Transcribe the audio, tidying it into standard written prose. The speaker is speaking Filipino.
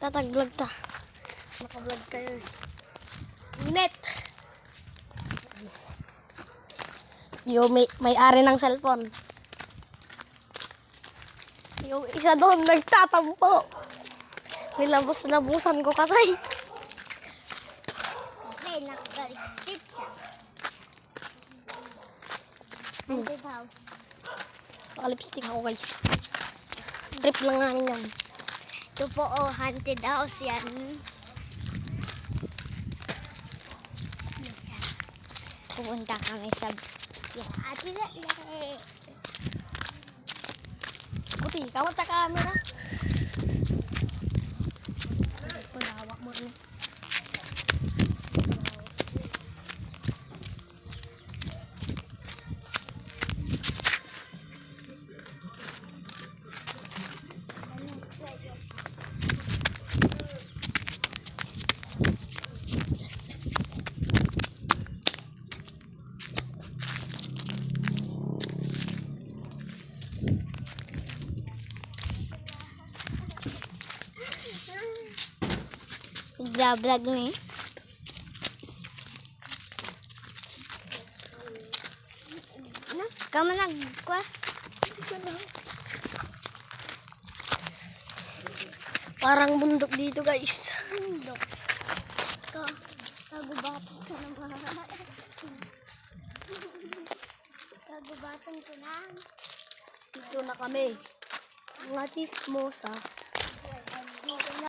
Tatag-vlog ta. Naka-vlog kayo. Init. Yung may-ari ng cellphone. Yung isa doon nagtatampo. Nilabos-labusan ko kasi. Okay, naka-lipstick siya. Haunted house. Naka-lipstick ako guys. Trip lang namin yan. Ito po, haunted house yan. Pupunta kami sa Ate Lale. Buti, kawat na camera. Palawak mo rin. Vlog mo eh. Ano? Kamu nagkwa? Parang bundok dito guys. Bundok. Kagubatan ko naman. Kagubatan ko na. Dito na kami. Mga chismosa.